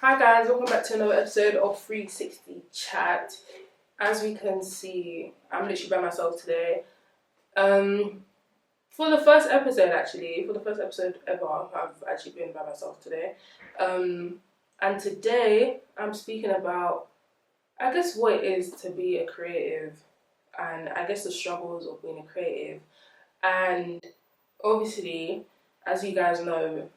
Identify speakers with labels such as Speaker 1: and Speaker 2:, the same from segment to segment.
Speaker 1: Hi guys, welcome back to another episode of 360 Chat. As we can see, I'm literally by myself today. For the first episode ever, I've actually been by myself today. And today I'm speaking about, I guess, what it is to be a creative and I guess the struggles of being a creative. And obviously, as you guys know,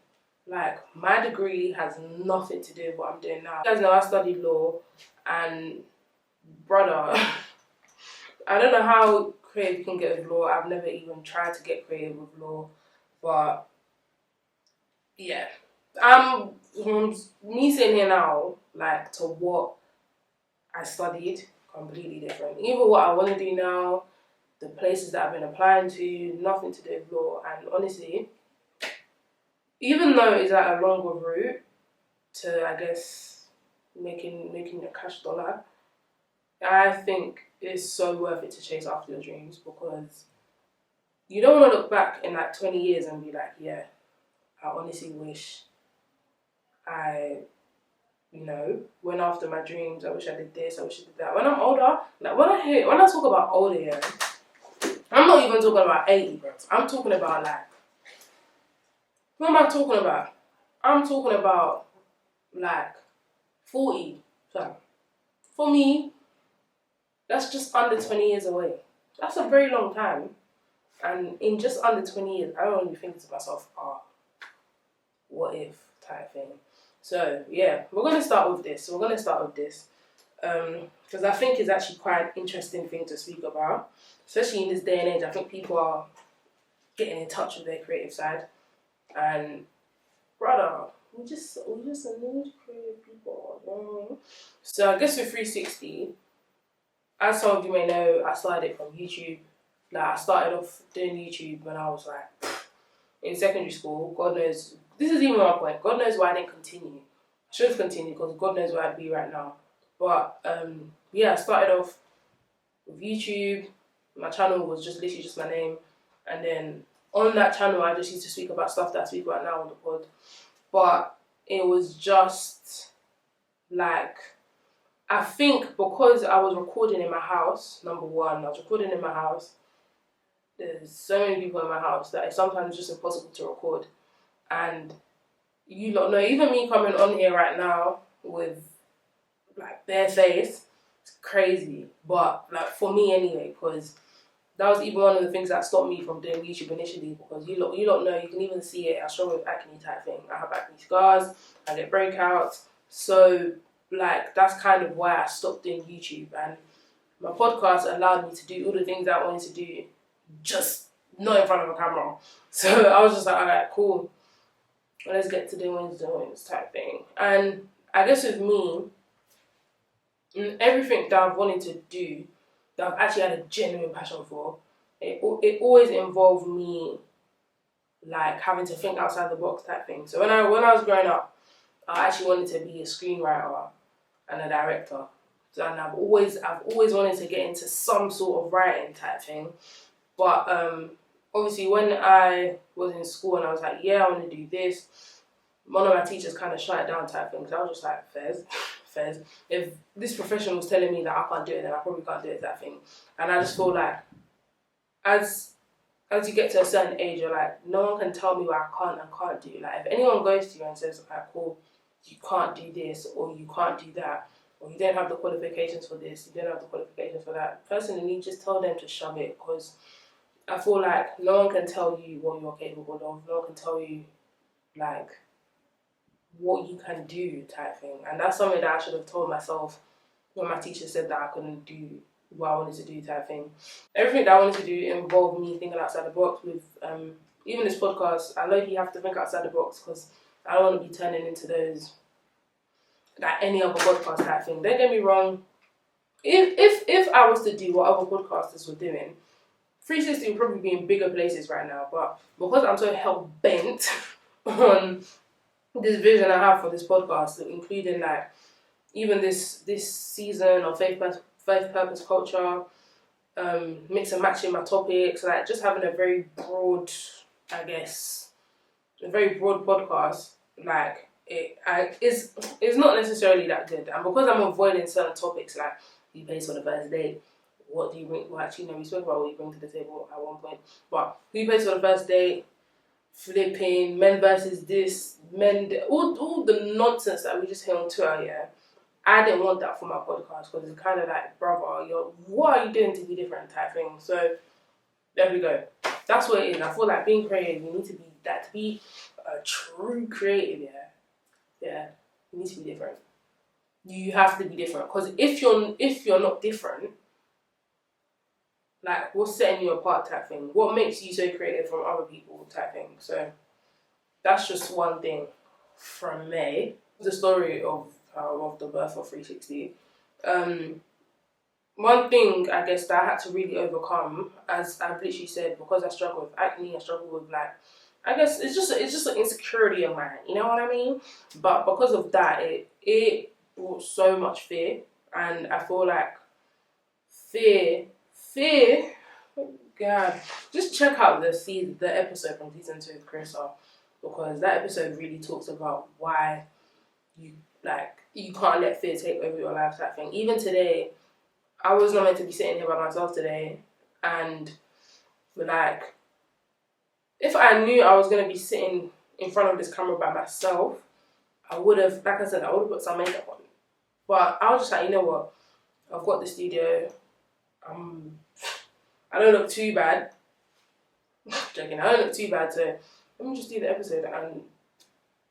Speaker 1: like, my degree has nothing to do with what I'm doing now. You guys know I studied law, and brother, I don't know how creative you can get with law. I've never even tried to get creative with law, but yeah. Me sitting here now, like, to what I studied, completely different. Even what I want to do now, the places that I've been applying to, nothing to do with law. And honestly, even though it's like a longer route to, I guess, making a cash dollar, I think it's so worth it to chase after your dreams, because you don't want to look back in like 20 years and be like, yeah, I honestly wish I, went after my dreams. I wish I did this, I wish I did that. When I'm older, like when I talk about older, yeah, I'm not even talking about 80, bro. I'm talking about like, what am I talking about? I'm talking about like 40. So for me, that's just under 20 years away. That's a very long time. And in just under 20 years, I don't really think to myself, what if type thing. So yeah, we're going to start with this. Because I think it's actually quite an interesting thing to speak about. Especially in this day and age, I think people are getting in touch with their creative side. And brother, we just need creative people, you know what I mean? So I guess with 360, as some of you may know, I started it from YouTube. Like, I started off doing YouTube when I was like in secondary school. God knows, this is even my point. God knows why I didn't continue. I should have continued, because God knows where I'd be right now. But I started off with YouTube. My channel was literally just my name, and then on that channel I just used to speak about stuff that I speak about now on the pod. But it was just like, I think because I was recording in my house, number one, I was recording in my house. There's so many people in my house that it's sometimes just impossible to record. And you lot know, even me coming on here right now with like bare face, it's crazy. But like, for me anyway, because that was even one of the things that stopped me from doing YouTube initially, because you lot know, you can even see it, I struggle with acne type thing. I have acne scars, I get breakouts. So like, that's kind of why I stopped doing YouTube. And my podcast allowed me to do all the things that I wanted to do, just not in front of a camera. So I was just like, alright, cool, let's get to doing type thing. And I guess with me, everything that I've wanted to do, that I've actually had a genuine passion for, it always involved me like having to think outside the box type thing. So when I was growing up, I actually wanted to be a screenwriter and a director. So, and I've always wanted to get into some sort of writing type thing. But obviously when I was in school and I was like, yeah, I want to do this, one of my teachers kind of shut it down type thing, because I was just like, Fez, if this profession was telling me that I can't do it, then I probably can't do it, that thing. And I just feel like, as you get to a certain age, you're like, no one can tell me what I can't and can't do. Like, if anyone goes to you and says, okay, cool, you can't do this, or you can't do that, or you don't have the qualifications for this, you don't have the qualifications for that, personally, just tell them to shove it, because I feel like no one can tell you what you're capable of. No one can tell you, like, what you can do type thing. And that's something that I should have told myself when my teacher said that I couldn't do what I wanted to do type thing. Everything that I wanted to do involved me thinking outside the box. With even this podcast, I know you have to think outside the box, because I don't want to be turning into those, like any other podcast type thing. Don't get me wrong, if I was to do what other podcasters were doing, 360 would probably be in bigger places right now. But because I'm so hell-bent on this vision I have for this podcast, including like even this season of faith purpose culture, mix and matching my topics, like just having a very broad, I guess, a very broad podcast, like it's not necessarily that good. And because I'm avoiding certain topics like who pays for the first date, what do you bring? Well, actually, no, we spoke about what you bring to the table at one point. But who pays for the first date? Flipping men versus this, all the nonsense that we just hear on Twitter. Yeah, I didn't want that for my podcast because it's kind of like, brother, what are you doing to be different type thing. So there we go. That's what it is. I feel like being creative, you need to be that. To be a true creative, yeah, you need to be different. You have to be different because if you're not different, like what's setting you apart type thing? What makes you so creative from other people type thing? So that's just one thing from me. The story of the birth of 360. One thing I guess that I had to really overcome, as I've literally said, because I struggle with acne, I struggle with like, I guess it's just an insecurity of mine, you know what I mean? But because of that, it brought so much fear, and I feel like fear. Oh God, just check out the episode from season 2 with Carissa, because that episode really talks about why you can't let fear take over your life type thing. Even today, I was not meant to be sitting here by myself today, and like, if I knew I was gonna be sitting in front of this camera by myself, I would have, like I said, I would have put some makeup on. But I was just like, you know what? I've got the studio. I don't look too bad. Joking, I don't look too bad, so let me just do the episode and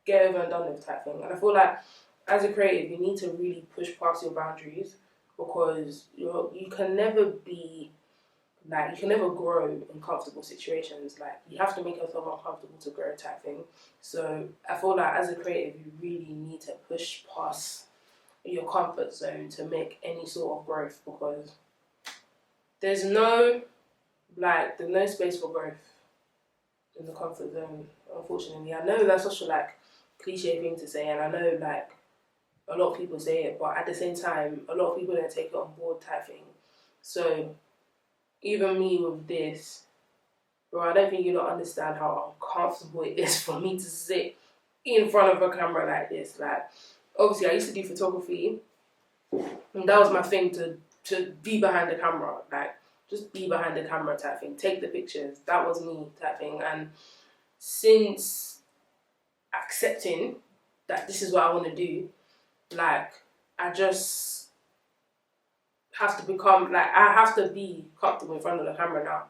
Speaker 1: get over and done with type thing. And I feel like as a creative, you need to really push past your boundaries, because you can never grow in comfortable situations. Like, you have to make yourself uncomfortable to grow type thing. So I feel like as a creative, you really need to push past your comfort zone to make any sort of growth, because there's no space for growth in the comfort zone, unfortunately. I know that's such a cliche thing to say, and I know a lot of people say it, but at the same time, a lot of people don't take it on board type thing. So even me with this, bro, I don't think you don't understand how uncomfortable it is for me to sit in front of a camera like this. Like, obviously I used to do photography, and that was my thing, to be behind the camera, like just be behind the camera type thing, take the pictures. That was me type thing. And since accepting that this is what I want to do, like, I just have to become, like, I have to be comfortable in front of the camera now.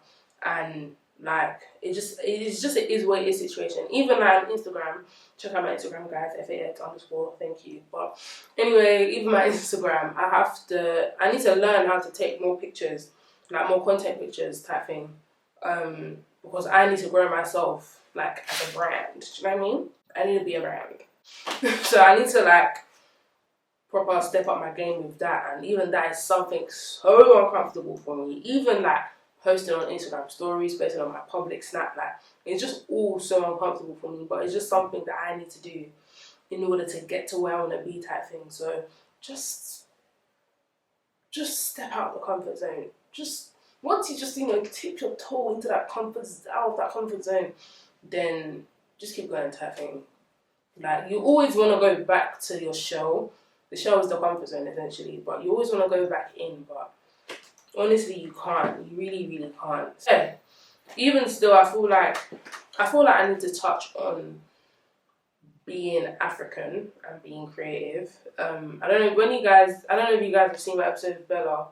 Speaker 1: And like, it is what it is situation. Even like on Instagram, check out my Instagram, guys, FAX_, thank you. But anyway, even my Instagram, I need to learn how to take more pictures, like more content pictures type thing. Because I need to grow myself like as a brand. Do you know what I mean? I need to be a brand. So I need to proper step up my game with that, and even that is something so uncomfortable for me. Even posting on Instagram stories, posting on my public snap, it's just all so uncomfortable for me. But it's just something that I need to do in order to get to where I want to be type thing. So just step out of the comfort zone. Just once you just tip your toe into out of that comfort zone, then just keep going type thing. Like, you always want to go back to your shell. The shell is the comfort zone essentially, but you always want to go back in. But honestly, you can't. You really, really can't. So, even still, I feel like I need to touch on being African and being creative. I don't know if you guys have seen my episode with Bella.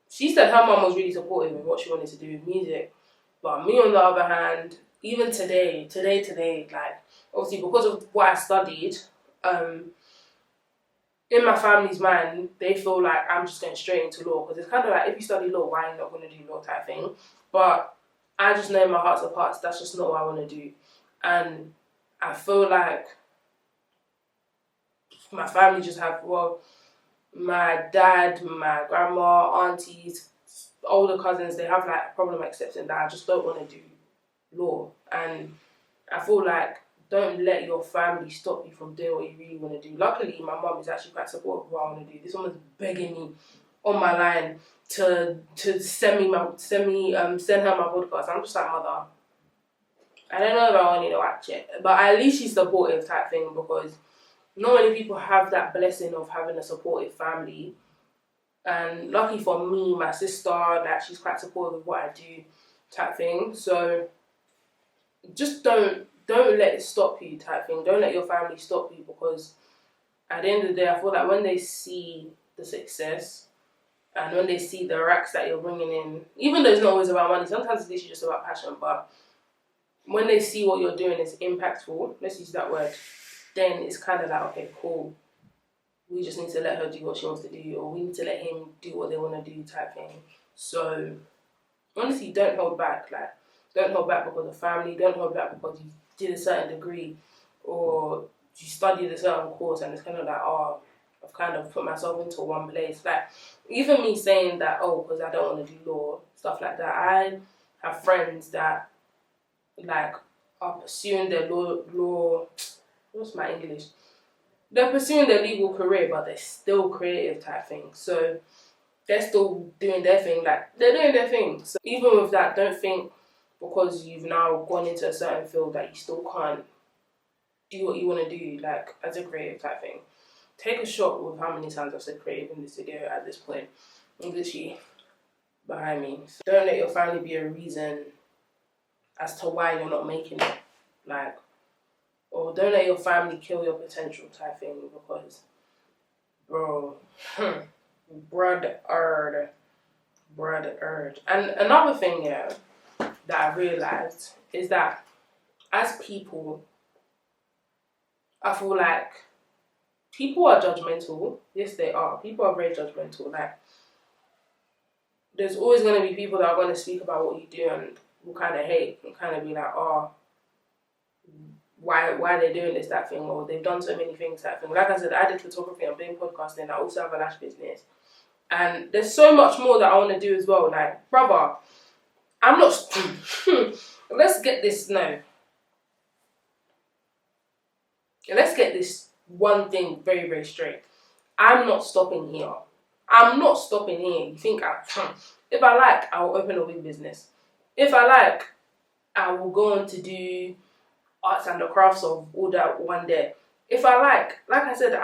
Speaker 1: She said her mum was really supportive of what she wanted to do with music, but me on the other hand, even today, obviously because of what I studied, in my family's mind, they feel like I'm just going straight into law, because it's kind of like, if you study law, why are you not going to do law type thing? But I just know in my hearts of hearts, that's just not what I want to do. And I feel like my family just my dad, my grandma, aunties, older cousins, they have a problem accepting that I just don't want to do law. And I feel like, don't let your family stop you from doing what you really want to do. Luckily, my mum is actually quite supportive of what I want to do. This woman's begging me on my line to send her my podcast. I'm just like, mother, I don't know if I want to watch it, but at least she's supportive type thing, because not many people have that blessing of having a supportive family. And lucky for me, my sister, that she's quite supportive of what I do type thing. So just don't let it stop you type thing. Don't let your family stop you, because at the end of the day, I feel like when they see the success and when they see the racks that you're bringing in, even though it's not always about money, sometimes it's literally just about passion, but when they see what you're doing is impactful, let's use that word, then it's kind of like, okay, cool. We just need to let her do what she wants to do, or we need to let him do what they want to do type thing. So honestly, don't hold back. Like, don't hold back because of family. Don't hold back because you did a certain degree or you studied a certain course, and it's kind of like, oh, I've kind of put myself into one place. Like, even me saying that, oh, because I don't want to do law, stuff like that. I have friends that, like, are pursuing their law. What's my English? They're pursuing their legal career, but they're still creative type thing. So they're still doing their thing. Like, they're doing their thing. So even with that, don't think because you've now gone into a certain field that you still can't do what you want to do, like, as a creative type thing. Take a shot with how many times I've said creative in this video at this point. I'm literally behind me. So don't let your family be a reason as to why you're not making it. Like, or don't let your family kill your potential type thing, because, bro, brother. And another thing, yeah, that I realised is that as people, I feel like people are judgmental. Yes, they are. People are very judgmental. Like, there's always going to be people that are going to speak about what you do and will kind of hate and kind of be like, oh, why they're doing this, that thing, or they've done so many things, that thing. Like I said, I did photography, I'm doing podcasting, I also have a lash business. And there's so much more that I want to do as well. Like, brother, I'm not... Let's get this now. Let's get this one thing very, very straight. I'm not stopping here. I'm not stopping here. You think if I like, I will open a wig business. If I like, I will go on to do arts and the crafts of all that one day. If I like I said,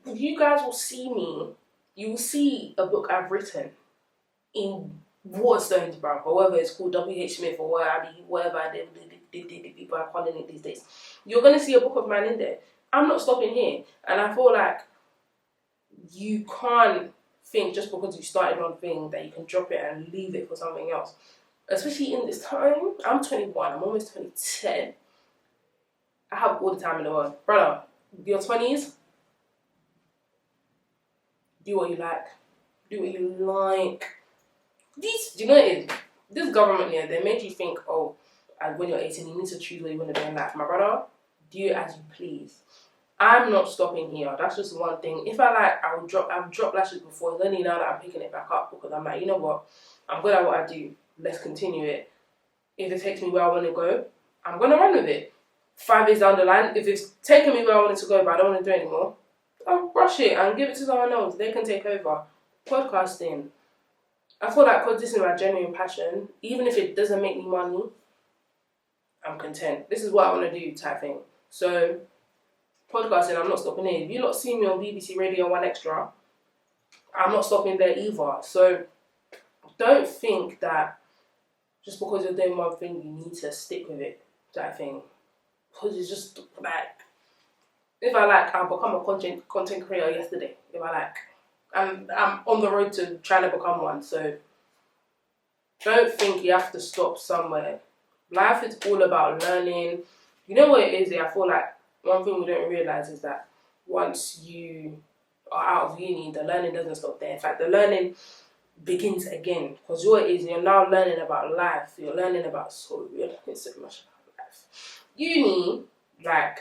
Speaker 1: you guys will see me. You will see a book I've written in Waterstones, bro, or whatever it's called, W.H. Smith, or whatever the people are calling it these days. You're going to see a book of mine in there. I'm not stopping here. And I feel like you can't think just because you started one thing that you can drop it and leave it for something else. Especially in this time. I'm 21. I'm almost 22. I have all the time in the world. Brother, your 20s, do what you like. Do what you like. Do you know what it is? This government here, they make you think, oh, and when you're 18, you need to choose what you want to do in life. My brother, do it as you please. I'm not stopping here. That's just one thing. If I like, I've dropped lashes before. It's only now that I'm picking it back up, because I'm like, you know what? I'm good at what I do. Let's continue it. If it takes me where I want to go, I'm going to run with it. 5 years down the line, if it's taking me where I wanted to go, but I don't want to do it anymore, I'll brush it and give it to someone else. They can take over. Podcasting. I feel like because this is my genuine passion, even if it doesn't make me money, I'm content. This is what I want to do type thing. So, podcasting, I'm not stopping here. If you lot see me on BBC Radio 1 Extra, I'm not stopping there either. So, don't think that just because you're doing one thing, you need to stick with it type thing. Because it's just like, if I like, I'll become a content creator yesterday. If I like. I'm on the road to trying to become one. So don't think you have to stop somewhere. Life is all about learning. You know what it is? I feel like one thing we don't realise is that once you are out of uni, the learning doesn't stop there. In fact, the learning begins again. Because what it is, you're now learning about life. You're learning about you're learning so much about life. Uni, like,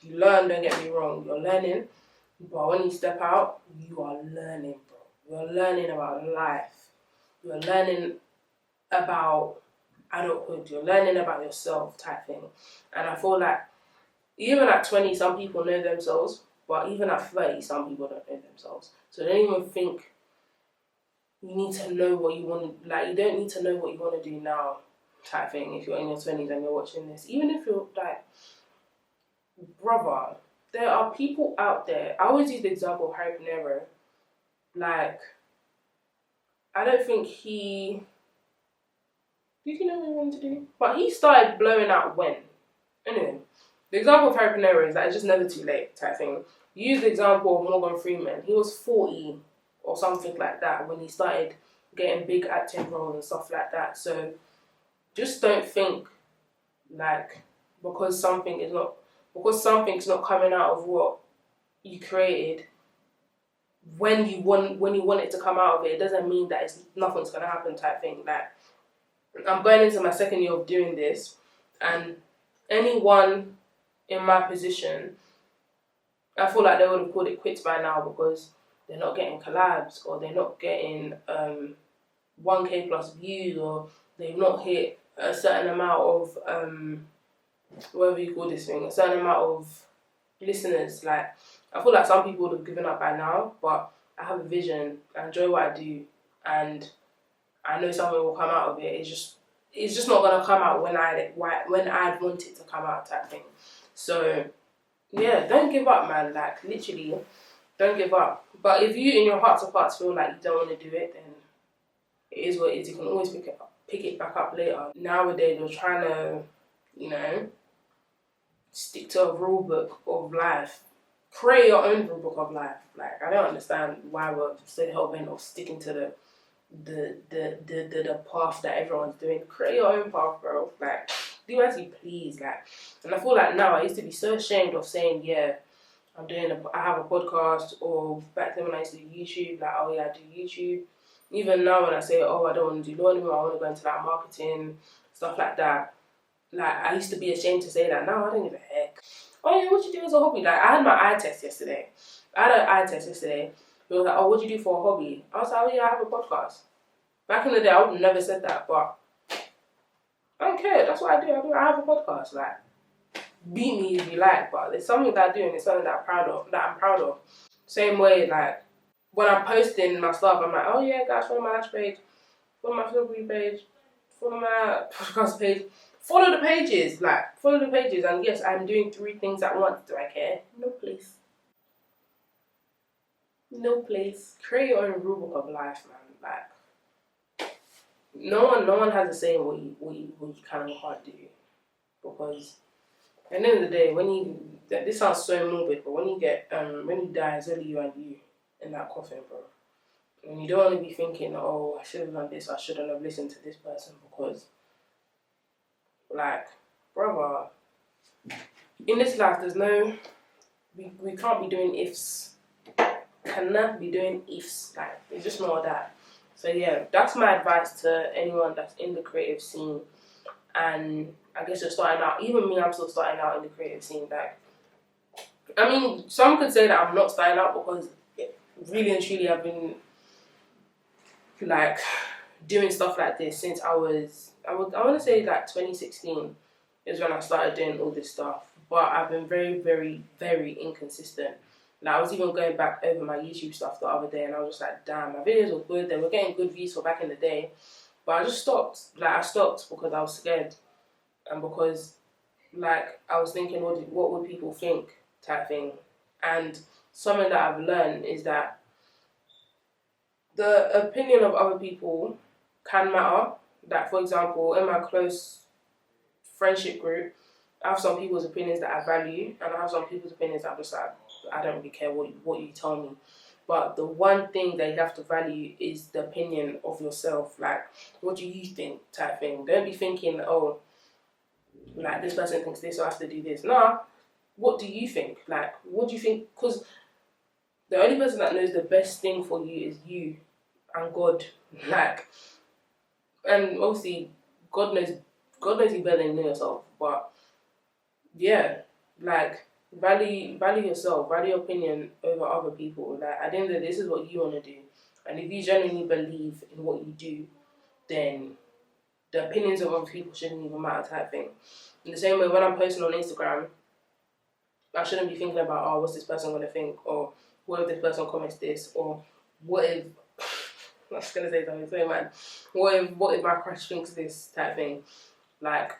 Speaker 1: you learn, don't get me wrong, you're learning, but when you step out, you are learning, bro. You're learning about life. You're learning about adulthood. You're learning about yourself type thing. And I feel like even at 20, some people know themselves, but even at 30, some people don't know themselves. So don't even think you need to know what you want to, like, you don't need to know what you want to do now. type thing. If you're in your 20s and you're watching this, even if you're like, brother, there are people out there. I always use the example of Harry Panero. Like, I don't think did you know what he wanted to do? But he started blowing out when. Anyway, the example of Harry Panero is that it's just never too late type thing. Use the example of Morgan Freeman. He was 40 or something like that when he started getting big acting roles and stuff like that. So just don't think like because something's not coming out of what you created when you want it to come out of it, it doesn't mean that nothing's gonna happen type thing. Like, I'm going into my second year of doing this, and anyone in my position, I feel like they would have called it quits by now because they're not getting collabs, or they're not getting 1K plus views, or they've not hit a certain amount of whatever you call this thing, a certain amount of listeners. Like, I feel like some people would have given up by now, but I have a vision, I enjoy what I do, and I know something will come out of it. It's just not gonna come out when I'd want it to come out type thing. So yeah, don't give up, man. Like, literally, don't give up. But if you in your heart of hearts feel like you don't want to do it, then it is what it is. You can always pick it back up later. Nowadays, we're trying to, stick to a rule book of life. Create your own rule book of life. Like, I don't understand why we're so hell-bent of sticking to the path that everyone's doing. Create your own path, bro. Like, do as you please. Like, and I feel like now I used to be so ashamed of saying, yeah, I have a podcast, or back then when I used to do YouTube, like, oh yeah, I do YouTube. Even now when I say, oh, I don't want to do law anymore, I want to go into like marketing, stuff like that. Like, I used to be ashamed to say that. Now I don't give a heck. Oh yeah, what you do as a hobby? Like, I had my eye test yesterday. He was like, oh, what do you do for a hobby? I was like, oh yeah, I have a podcast. Back in the day, I would have never said that, but I don't care. That's what I do. I have a podcast. Like, beat me if you like, but it's something that I do, and it's something that I'm proud of. Same way, like, when I'm posting my stuff, I'm like, oh yeah, guys, follow my Lash page, follow my photography page, follow my podcast page. Follow the pages, and yes, I'm doing 3 things at once. Do I care? No, please. No place. Create your own rule book of life, man. Like, no one has a say in what you can and can't do, because at the end of the day, this sounds so morbid, but when you die, it's only you and you in that coffin, bro. And you don't want to be thinking, oh, I should have done this, I shouldn't have listened to this person, because, like, brother, in this life, we can't be doing ifs. Cannot be doing ifs. Like, it's just not that. So yeah, that's my advice to anyone that's in the creative scene. And I guess you're starting out. Even me, I'm still starting out in the creative scene. Like, I mean, some could say that I'm not starting out, because really and truly I've been like doing stuff like this since I want to say like 2016 is when I started doing all this stuff. But I've been very, very, very inconsistent. Like, I was even going back over my YouTube stuff the other day, and I was just like, damn, my videos were good. They were getting good views for back in the day. But I just stopped. Like, I stopped because I was scared. And because, like, I was thinking, what would people think type thing. And something that I've learned is that the opinion of other people can matter. Like, for example, in my close friendship group, I have some people's opinions that I value, and I have some people's opinions that I'm just like, I don't really care what you tell me. But the one thing that you have to value is the opinion of yourself. Like, what do you think type thing. Don't be thinking, oh, like, this person thinks this, so I have to do this. Nah, what do you think? Like, what do you think? Because the only person that knows the best thing for you is you and God. Like, and obviously, God knows you better than yourself. But yeah, like, value yourself, value your opinion over other people. Like, at the end of the day, this is what you want to do. And if you genuinely believe in what you do, then the opinions of other people shouldn't even matter type thing. In the same way, when I'm posting on Instagram, I shouldn't be thinking about, oh, what's this person going to think? Or what if this person comments this? Or what if, I was going to say something, sorry man, what if my crush thinks this type thing? Like,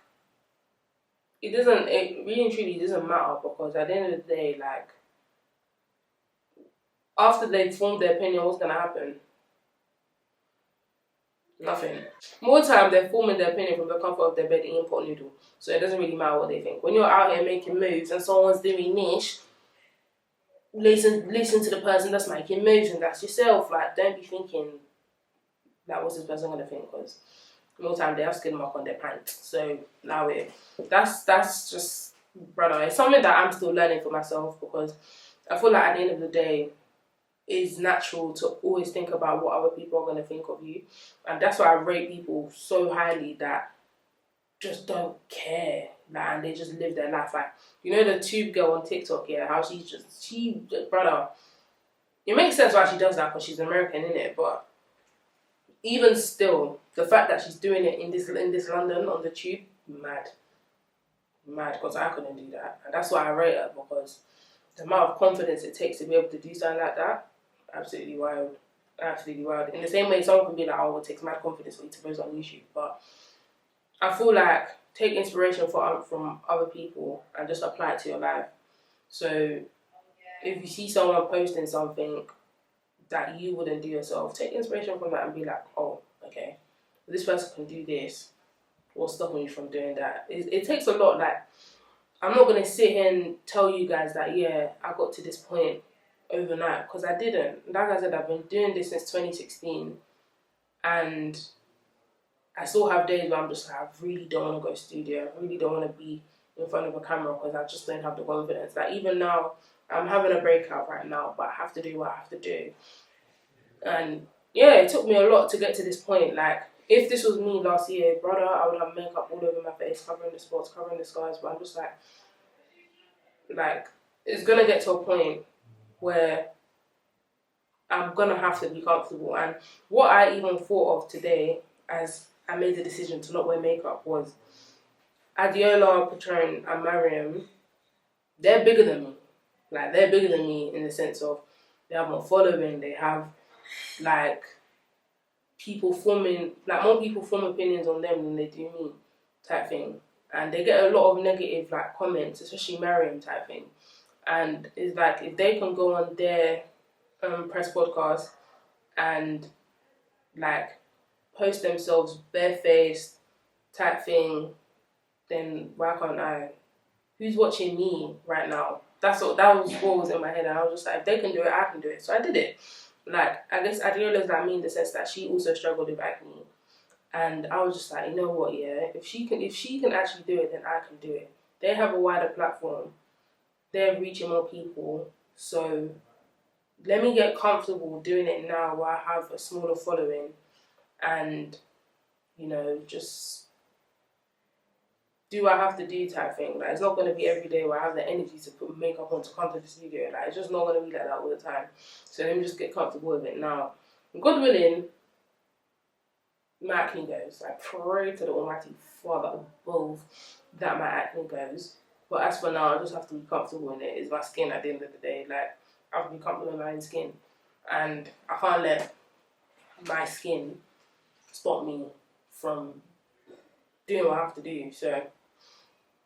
Speaker 1: it really and truly doesn't matter, because at the end of the day, like, after they've formed their opinion, what's gonna happen? Nothing. More time, they're forming their opinion from the comfort of their bed eating pot noodle. So it doesn't really matter what they think. When you're out here making moves and someone's doing niche, listen to the person that's making moves, and that's yourself. Like, don't be thinking, like, what's this person gonna think? Because more time they have skin mark on their pants. So now that's just, brother. It's something that I'm still learning for myself, because I feel like at the end of the day, it's natural to always think about what other people are gonna think of you, and that's why I rate people so highly that just don't care, like, and they just live their life. Like, you know, the tube girl on TikTok, yeah, how brother, it makes sense why she does that, because she's American, innit? But even still, the fact that she's doing it in this London on the tube, mad, because I couldn't do that, and that's why I rate her, because the amount of confidence it takes to be able to do something like that, absolutely wild, absolutely wild. In the same way, someone can be like, "Oh, it takes mad confidence for you to post on YouTube," but I feel like take inspiration from other people and just apply it to your life. So if you see someone posting something that you wouldn't do yourself, take inspiration from that and be like, oh, okay, this person can do this. What's stopping you from doing that? It takes a lot. Like, I'm not gonna sit here and tell you guys that, yeah, I got to this point overnight, because I didn't. Like I said, I've been doing this since 2016, and I still have days where I'm just like, I really don't want to go studio. I really don't want to be in front of a camera, because I just don't have the confidence. Like, even now, I'm having a breakout right now, but I have to do what I have to do. And yeah, it took me a lot to get to this point. Like, if this was me last year, brother, I would have makeup all over my face, covering the spots, covering the scars. But I'm just like, it's gonna get to a point where I'm gonna have to be comfortable. And what I even thought of today, as I made the decision to not wear makeup, was Adiola, Patron, and Mariam. They're bigger than me. Like, they're bigger than me in the sense of they have more following. They have, like, more people form opinions on them than they do me, type thing. And they get a lot of negative, like, comments, especially Mariam, type thing. And it's like, if they can go on their press podcast and, like, post themselves barefaced, type thing, then why can't I? Who's watching me right now? That was what was in my head, and I was just like, if they can do it, I can do it. So I did it. Like, I guess Adiola is like me in the sense that she also struggled with acne, and I was just like, you know what, yeah, if she can actually do it, then I can do it. They have a wider platform. They're reaching more people, so let me get comfortable doing it now while I have a smaller following, and, you know, just do what I have to do, type thing. Like, it's not going to be every day where I have the energy to put makeup on to come to the studio. Like, it's just not going to be like that all the time. So let me just get comfortable with it now. God willing, my acne goes. I pray to the Almighty Father above that my acne goes. But as for now, I just have to be comfortable in it. It's my skin at the end of the day. Like, I have to be comfortable in my own skin. And I can't let my skin stop me from doing what I have to do. So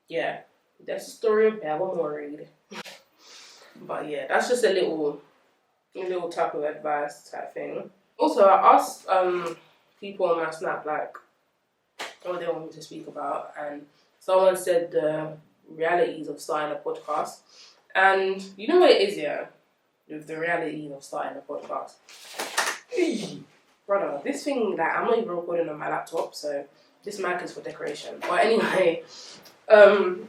Speaker 1: yeah, that's the story of Bella Reed. But yeah, that's just a little type of advice type thing. Also, I asked people on my Snap, like, what they want me to speak about, and someone said the realities of starting a podcast. And you know what it is, yeah, with the realities of starting a podcast. Brother, this thing, like, I'm not even recording on my laptop, so this mic is for decoration. But anyway, the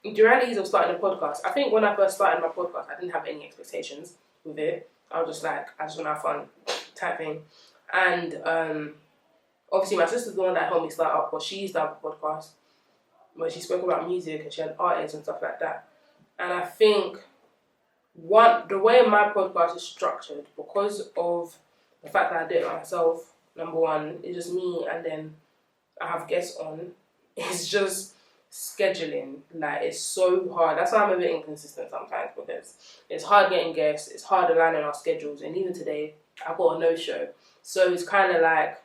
Speaker 1: realities of starting a podcast. I think when I first started my podcast, I didn't have any expectations with it. I was just like, I just want to have fun type thing. And obviously my sister's the one that helped me start up, but she used to have a podcast where she spoke about music and she had artists and stuff like that. And I think the way my podcast is structured, because of the fact that I do it myself, number one, it's just me and then I have guests on, it's just scheduling. Like, it's so hard. That's why I'm a bit inconsistent sometimes, because it's hard getting guests, it's hard aligning our schedules, and even today I got a no-show. So it's kind of like,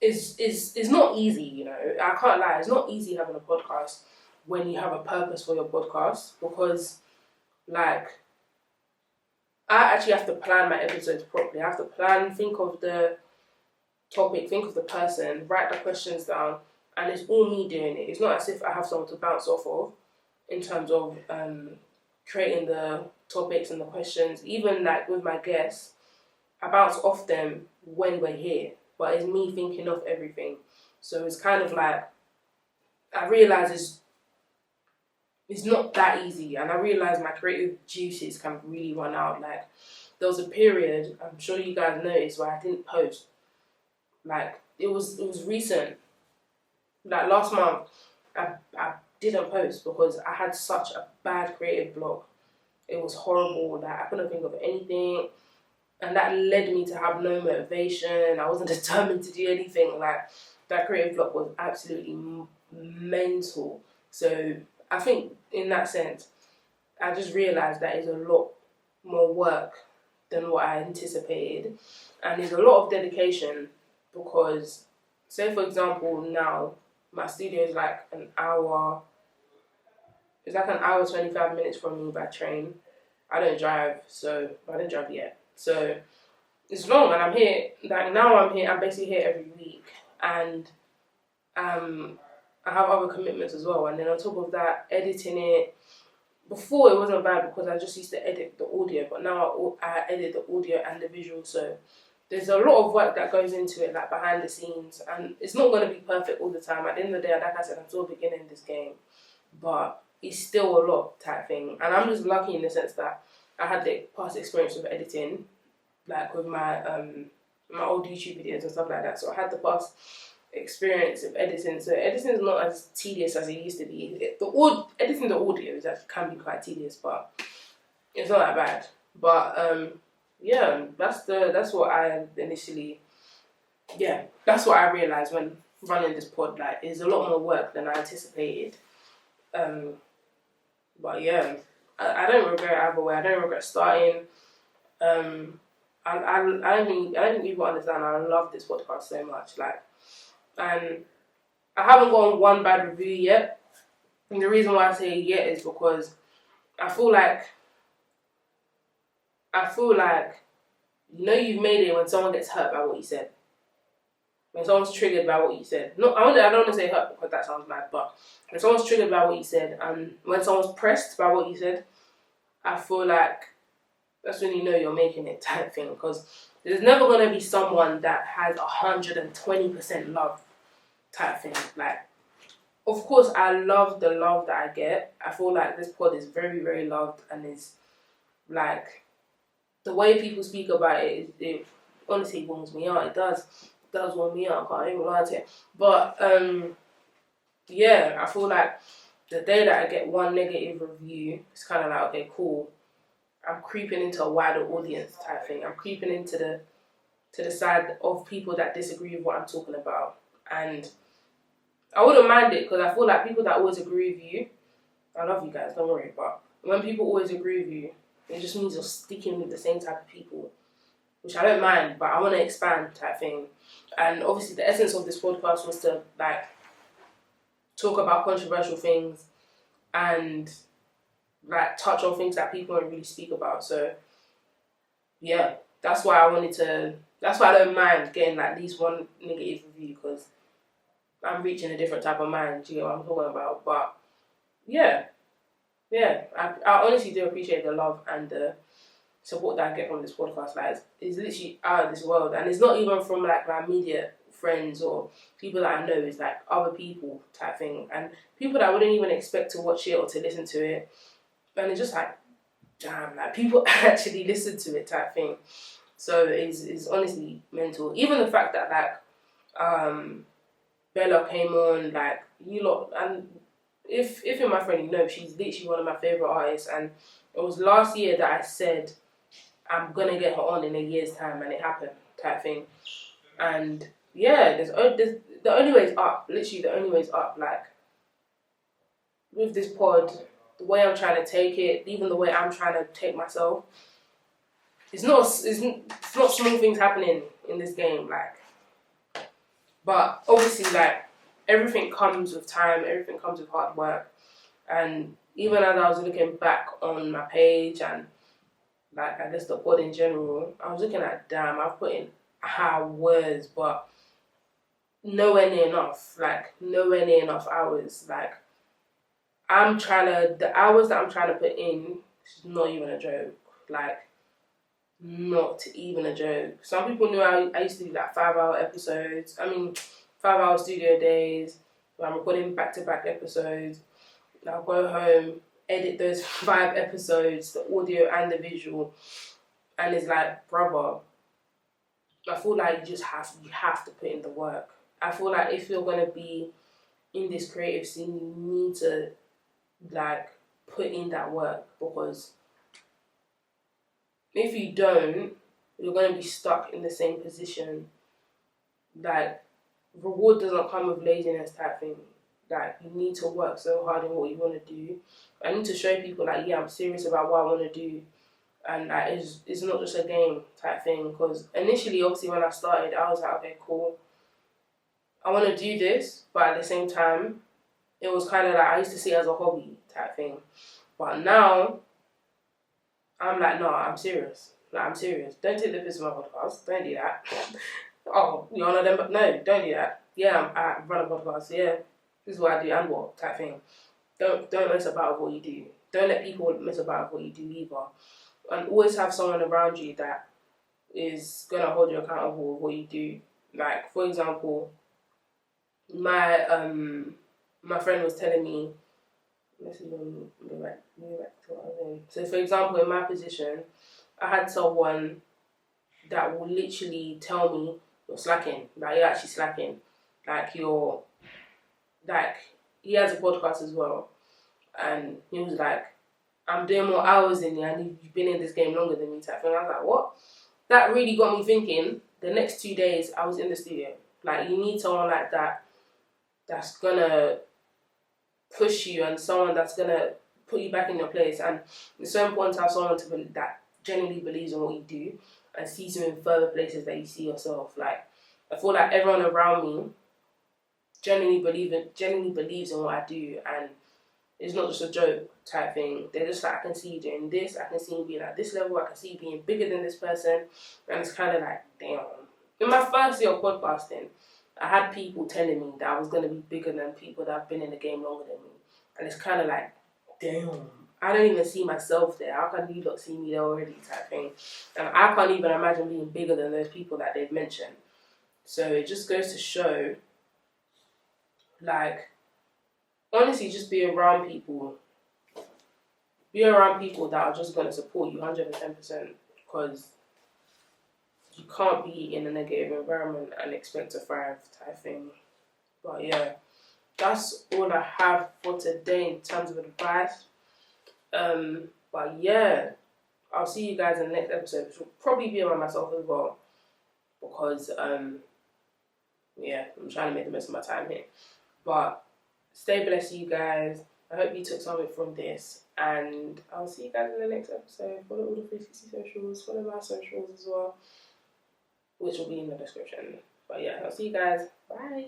Speaker 1: is not easy, you know. I can't lie, it's not easy having a podcast when you have a purpose for your podcast, because like I actually have to plan my episodes properly. I have to plan, think of the topic, think of the person, write the questions down, and it's all me doing it. It's not as if I have someone to bounce off of in terms of creating the topics and the questions. Even like with my guests, I bounce off them when we're here, but it's me thinking of everything. So it's kind of like, I realise it's not that easy, and I realise my creative juices can really run out. Like, there was a period, I'm sure you guys noticed, where I didn't post. Like, it was recent. Like, last month, I didn't post because I had such a bad creative block. It was horrible. Like, I couldn't think of anything. And that led me to have no motivation. I wasn't determined to do anything. Like, that creative block was absolutely mental. So I think in that sense, I just realised that it's a lot more work than what I anticipated. And there's a lot of dedication because, say for example, now my studio is like an hour, it's like an hour, 25 minutes from me by train. I don't drive, so I don't drive yet. So it's long, and I'm here, like now I'm basically here every week. And I have other commitments as well. And then on top of that, editing it. Before it wasn't bad because I just used to edit the audio, but now I edit the audio and the visual. So there's a lot of work that goes into it, like behind the scenes. And it's not going to be perfect all the time. At the end of the day, like I said, I'm still beginning this game. But it's still a lot type thing. And I'm just lucky in the sense that I had the past experience with editing, like with my my old YouTube videos and stuff like that. So I had the past experience of editing. So editing is not as tedious as it used to be. Editing the audio is actually can be quite tedious, but it's not that bad. But yeah, that's what I initially, yeah, that's what I realised when running this pod. Like, it's a lot more work than I anticipated. But yeah, I don't regret either way. I don't regret starting. I don't think people understand. I love this podcast so much. Like, and I haven't gotten one bad review yet. And the reason why I say yet is because I feel like you know you've made it when someone gets hurt by what you said. When someone's triggered by what you said. No, I don't want to say hurt because that sounds bad, but when someone's triggered by what you said and when someone's pressed by what you said, I feel like that's when you know you're making it type thing, because there's never going to be someone that has 120% love type thing. Like, of course, I love the love that I get. I feel like this pod is very, very loved, and it's like the way people speak about it honestly warms me out. It does warm me out. I can't even lie to you. But yeah, I feel like the day that I get one negative review, it's kind of like, okay, cool. I'm creeping into a wider audience type thing. I'm creeping into the side of people that disagree with what I'm talking about. And I wouldn't mind it, because I feel like people that always agree with you, I love you guys, don't worry, but when people always agree with you, it just means you're sticking with the same type of people, which I don't mind, but I want to expand type thing. And obviously the essence of this podcast was to like talk about controversial things and like touch on things that people don't really speak about. So yeah, that's why I don't mind getting like at least one negative review, because I'm reaching a different type of mind. Do you know what I'm talking about? But yeah, I honestly do appreciate the love and the support that I get from this podcast. Like, it's literally out of this world, and it's not even from like my immediate friends or people that I know. It's like other people type thing, and people that I wouldn't even expect to watch it or to listen to it. And it's just like, damn, like people actually listen to it type thing. So it's honestly mental. Even the fact that like Bella came on, like, you lot, and if you're my friend, you know she's literally one of my favourite artists, and it was last year that I said I'm gonna get her on in a year's time, and it happened type thing. And yeah, there's the only way is up. Literally the only way is up. Like, with this pod, the way I'm trying to take it, even the way I'm trying to take myself, it's not small things happening in this game. Like, But obviously, like, everything comes with time, everything comes with hard work. And even as I was looking back on my page and, like, I guess the pod in general, I was looking at, damn, I've put in hours, but nowhere near enough. Like, nowhere near enough hours. Like, the hours that I'm trying to put in is not even a joke. Like, not even a joke. Some people knew I used to do like 5-hour episodes. 5-hour studio days where I'm recording back-to-back episodes. I'll go home, edit those 5 episodes, the audio and the visual, and it's like, brother, I feel like you have to put in the work. I feel like if you're gonna be in this creative scene, you need to like put in that work, because if you don't, you're gonna be stuck in the same position. Like, reward doesn't come with laziness type thing. Like, you need to work so hard in what you want to do. I need to show people, like, yeah, I'm serious about what I want to do, and like, it's not just a game type thing. Because initially, obviously, when I started, I was like, okay, cool, I want to do this, but at the same time, it was kind of like I used to see it as a hobby type thing. But now, I'm like, no, I'm serious. Like, I'm serious. Don't take the piss of my podcast. Don't do that. Oh, you're one of them, but no, don't do that. Yeah, I run a podcast. Yeah, this is what I do and what type thing. Don't mess about with what you do. Don't let people mess about with what you do either. And always have someone around you that is gonna hold you accountable with what you do. Like, for example, my friend was telling me, let's even go back to what I was in. So, for example, in my position, I had someone that will literally tell me, you're slacking. Like, you're actually slacking. Like, he has a podcast as well. And he was like, I'm doing more hours than you, and you've been in this game longer than me type thing. I was like, what? That really got me thinking. The next 2 days, I was in the studio. Like, you need someone like that that's gonna push you, and someone that's gonna put you back in your place. And it's so important to have someone that genuinely believes in what you do and sees you in further places that you see yourself. Like, I feel like everyone around me genuinely believes in what I do, and it's not just a joke type thing. They're just like, I can see you doing this, I can see you being at this level, I can see you being bigger than this person. And it's kind of like, damn. In my first year of podcasting, I had people telling me that I was going to be bigger than people that have been in the game longer than me. And it's kind of like, damn, I don't even see myself there. How can you not see me there already type thing? And I can't even imagine being bigger than those people that they've mentioned. So it just goes to show, like, honestly, just be around people. Be around people that are just going to support you 110%, because you can't be in a negative environment and expect to thrive type thing. But yeah, that's all I have for today in terms of advice. But yeah, I'll see you guys in the next episode, which will probably be about myself as well, because yeah, I'm trying to make the most of my time here. But stay blessed, you guys. I hope you took something from this, and I'll see you guys in the next episode. Follow all the 360 socials, follow my socials as well, which will be in the description. But yeah, I'll see you guys. Bye.